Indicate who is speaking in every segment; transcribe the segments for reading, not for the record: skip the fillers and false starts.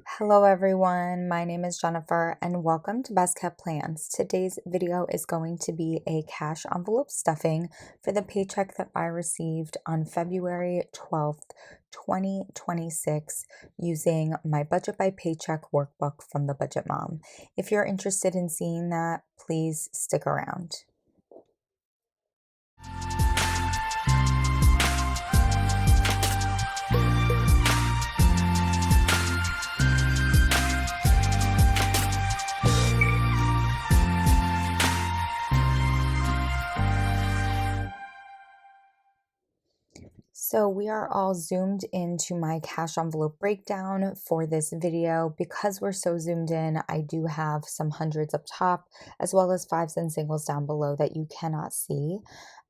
Speaker 1: Hello everyone, my name is Jennifer and welcome to Best Kept Plans. Today's video is going to be a cash envelope stuffing for the paycheck that I received on February 12th, 2026 using my Budget by Paycheck workbook from the Budget Mom. If you're interested in seeing that, please stick around. So we are all zoomed into my cash envelope breakdown for this video. Because we're so zoomed in, I do have some hundreds up top as well as fives and singles down below that you cannot see.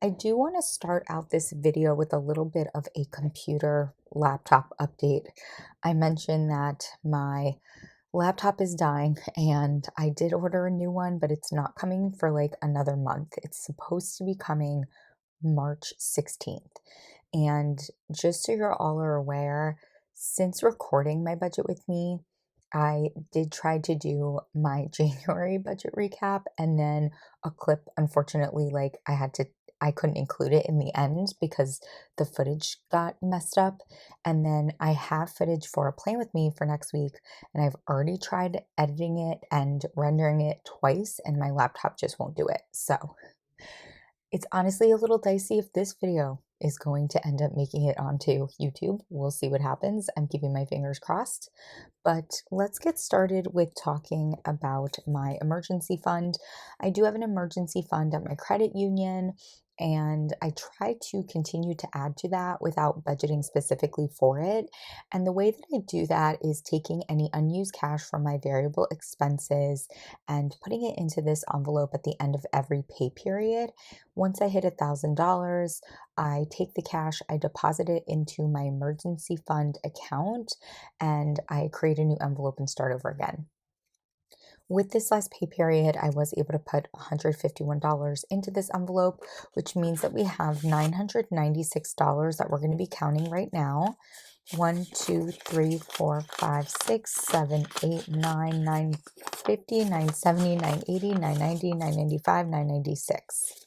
Speaker 1: I do want to start out this video with a little bit of a computer laptop update. I mentioned that my laptop is dying and I did order a new one, but it's not coming for like another month. It's supposed to be coming March 16th. And just so you're all are aware, since recording my budget with me, I did try to do my January budget recap and then a clip, unfortunately, I couldn't include it in the end because the footage got messed up. And then I have footage for a plan with me for next week, and I've already tried editing it and rendering it twice, and my laptop just won't do it. So it's honestly a little dicey if this video is going to end up making it onto YouTube. We'll see what happens. I'm keeping my fingers crossed. But let's get started with talking about my emergency fund. I do have an emergency fund at my credit union, and I try to continue to add to that without budgeting specifically for it. And the way that I do that is taking any unused cash from my variable expenses and putting it into this envelope at the end of every pay period. Once I hit $1,000, I take the cash, I deposit it into my emergency fund account, and I create a new envelope and start over again. With this last pay period, I was able to put $151 into this envelope, which means that we have $996 that we're going to be counting right now. 1, 2, 3, 4, 5, 6, 7, 8, 9, 950, 970, 980, 990, 995, 996.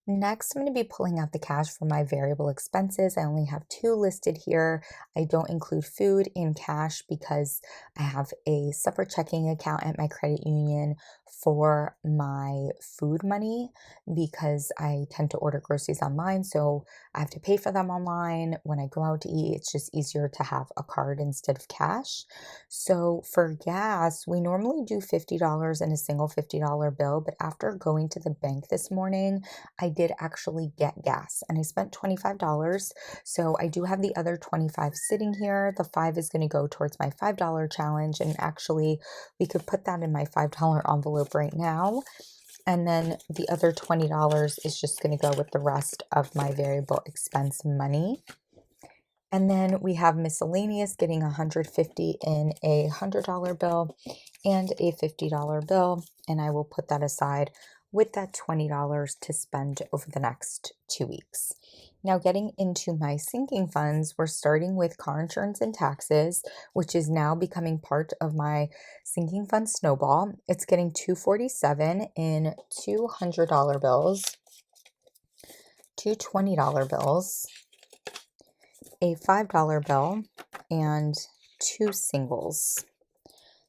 Speaker 1: Next, I'm going to be pulling out the cash for my variable expenses. I only have 2 listed here. I don't include food in cash because I have a separate checking account at my credit union for my food money because I tend to order groceries online, so I have to pay for them online. When I go out to eat, it's just easier to have a card instead of cash. So for gas, we normally do $50 in a single $50 bill, but after going to the bank this morning, I did actually get gas and I spent $25. So I do have the other 25 sitting here. The 5 is going to go towards my $5 challenge. And actually, we could put that in my $5 envelope right now. And then the other $20 is just going to go with the rest of my variable expense money. And then we have miscellaneous getting $150 in a $100 bill and a $50 bill. And I will put that aside with that $20 to spend over the next 2 weeks. Now, getting into my sinking funds, we're starting with car insurance and taxes, which is now becoming part of my sinking fund snowball. It's getting $247 in $200 bills, two $20 bills, a $5 bill, and 2 singles.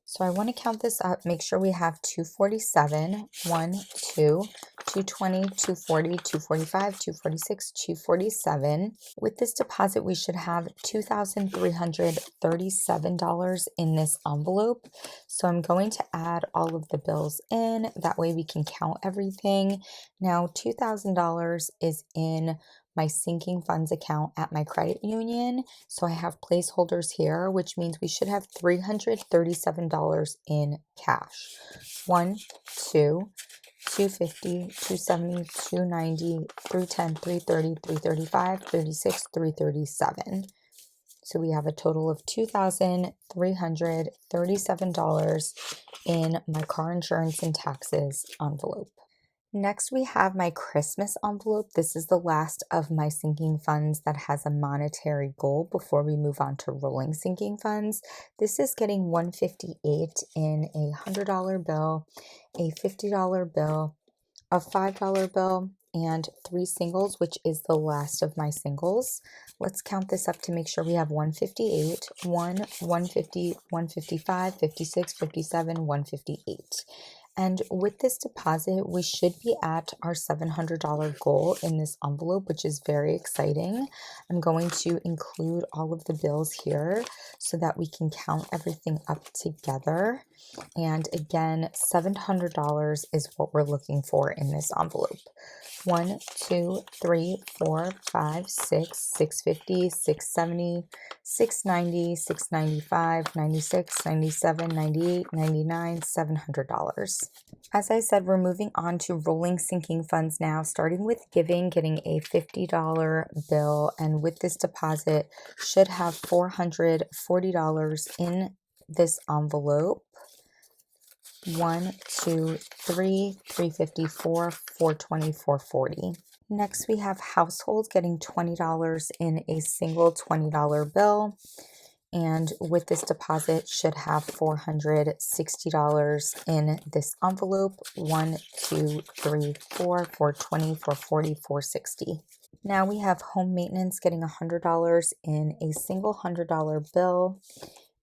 Speaker 1: So I want to count this up, make sure we have 247, 1, 2, 220, 240, 245, 246, 247. With this deposit, we should have $2,337 in this envelope. So I'm going to add all of the bills in. That way we can count everything. Now, $2,000 is in my sinking funds account at my credit union. So I have placeholders here, which means we should have $337 in cash. 1, 2, 250, 270, 290, 310, 330, 335, 36, 337. So we have a total of $2,337 in my car insurance and taxes envelope. Next, we have my Christmas envelope. This is the last of my sinking funds that has a monetary goal before we move on to rolling sinking funds. This is getting 158 in a $100 bill, a $50 bill, a $5 bill, and 3 singles, which is the last of my singles. Let's count this up to make sure we have 158, 150, 155, 56, 57, 158. And with this deposit, we should be at our $700 goal in this envelope, which is very exciting. I'm going to include all of the bills here so that we can count everything up together. And again, $700 is what we're looking for in this envelope. 1, 2, 3, 4, 5, 6, 650, 670, 690, 695, 96, 97, 98, 99, $700. As I said, we're moving on to rolling sinking funds now, starting with giving, getting a $50 bill, and with this deposit, should have $440 in this envelope. 1, 2, 3, 354, 420, 440. Next, we have households getting $20 in a single $20 bill. And with this deposit, should have $460 in this envelope. 1, 2, 3, 4, 420, 440, 460. Now we have home maintenance getting $100 in a single $100 bill.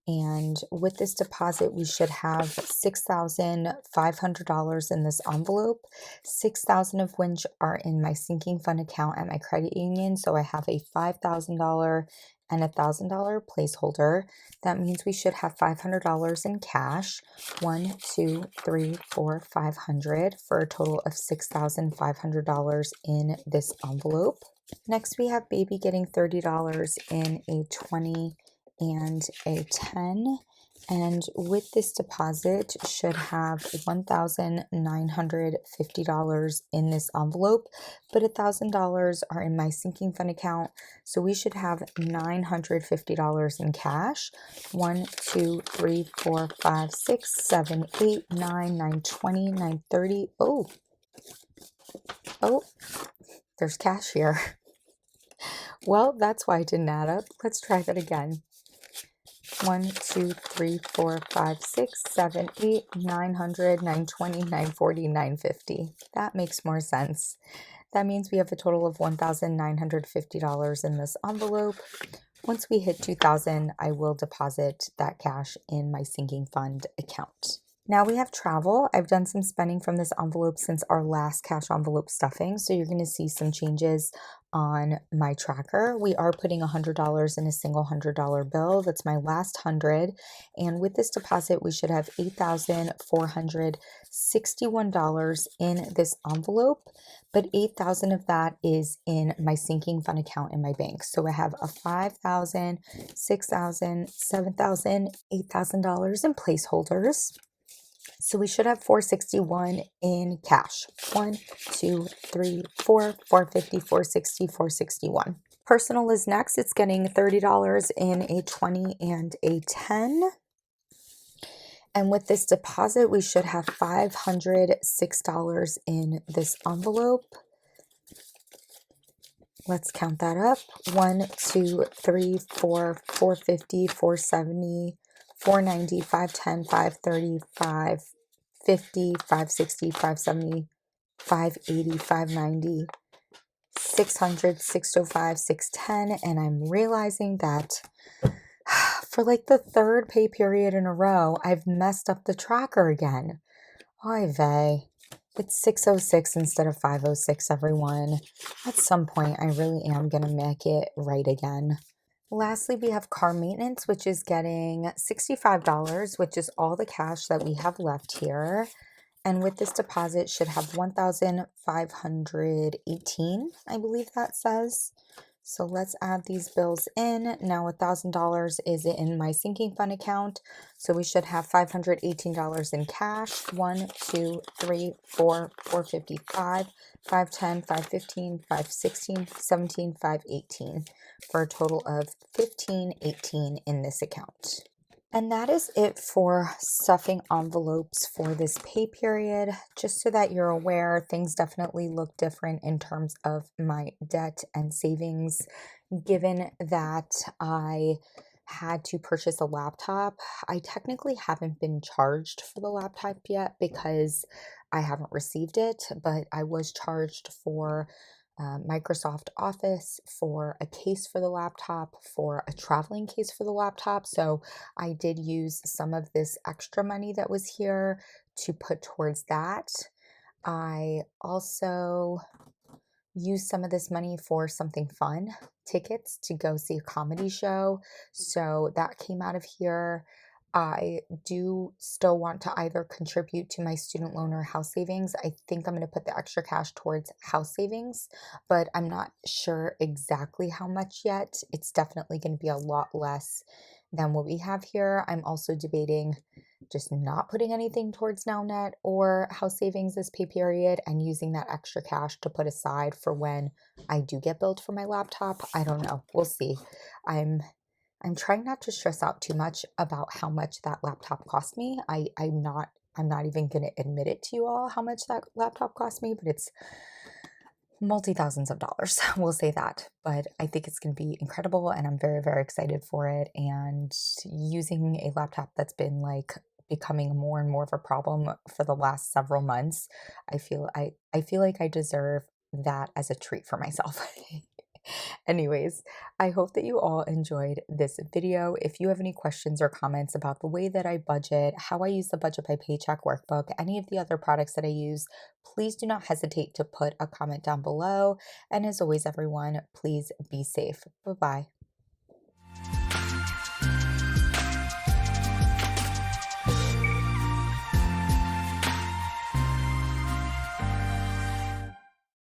Speaker 1: And with this deposit, we should have $6,500 in this envelope, $6,000 of which are in my sinking fund account at my credit union. So I have a $5,000 and a $1,000 placeholder. That means we should have $500 in cash. 1, 2, 3, 4, 500 for a total of $6,500 in this envelope. Next, we have baby getting $30 in a 20 and a 10, and with this deposit should have $1,950 in this envelope, but $1,000 are in my sinking fund account, so we should have $950 in cash. 1, 2, 3, 4, 5, 6, 7, 8, 9, 9, 20, 9, 30. Oh, there's cash here. Well, that's why it didn't add up. Let's try that again. 1, 2, 3, 4, 5, 6, 7, 8, 900, 920, 940, 950. That makes more sense. That means we have a total of $1,950 in this envelope. Once we hit 2,000, I will deposit that cash in my sinking fund account. Now we have travel. I've done some spending from this envelope since our last cash envelope stuffing, so you're going to see some changes on my tracker. We are putting $100 in a single $100 bill. That's my last 100. And with this deposit, we should have $8,461 in this envelope, but $8,000 of that is in my sinking fund account in my bank. So I have a $5,000, $6,000, $7,000, $8,000 in placeholders. So we should have 461 in cash. 1, 2, 3, 4, 450, 460, 461. Personal is next. It's getting $30 in a 20 and a 10. And with this deposit, we should have $506 in this envelope. Let's count that up. 1, 2, 3, 4, 450, 470, 490, 510, 530, 550, 560, 570, 580, 590, 600, 605, 610. And I'm realizing that for like the third pay period in a row, I've messed up the tracker again. Oy vey. It's 606 instead of 506, everyone. At some point, I really am going to make it right again. Lastly, we have car maintenance, which is getting $65, which is all the cash that we have left here. And with this deposit, should have $1,518, I believe that says. So let's add these bills in. Now $1,000 is in my sinking fund account. So we should have $518 in cash. 1, 2, 3, 4, 455, 510, 515, 516, 17, 518 for a total of $1,518 in this account. And that is it for stuffing envelopes for this pay period. Just so that you're aware, things definitely look different in terms of my debt and savings, given that I had to purchase a laptop. I technically haven't been charged for the laptop yet because I haven't received it, but I was charged for Microsoft Office, for a case for the laptop, for a traveling case for the laptop. So I did use some of this extra money that was here to put towards that. I also use some of this money for something fun, tickets to go see a comedy show. So that came out of here. I do still want to either contribute to my student loan or house savings. I think I'm going to put the extra cash towards house savings, but I'm not sure exactly how much yet. It's definitely going to be a lot less than what we have here. I'm also debating just not putting anything towards NowNet or house savings this pay period and using that extra cash to put aside for when I do get billed for my laptop. I don't know. We'll see. I'm I'm trying not to stress out too much about how much that laptop cost me. I'm not even going to admit it to you all how much that laptop cost me, but it's multi thousands of dollars. We'll say that. But I think it's going to be incredible and I'm very, very excited for it. And using a laptop that's been like becoming more and more of a problem for the last several months, I feel like I deserve that as a treat for myself. Anyways, I hope that you all enjoyed this video. If you have any questions or comments about the way that I budget, how I use the Budget by Paycheck workbook, any of the other products that I use, please do not hesitate to put a comment down below. And as always, everyone, please be safe. Bye bye.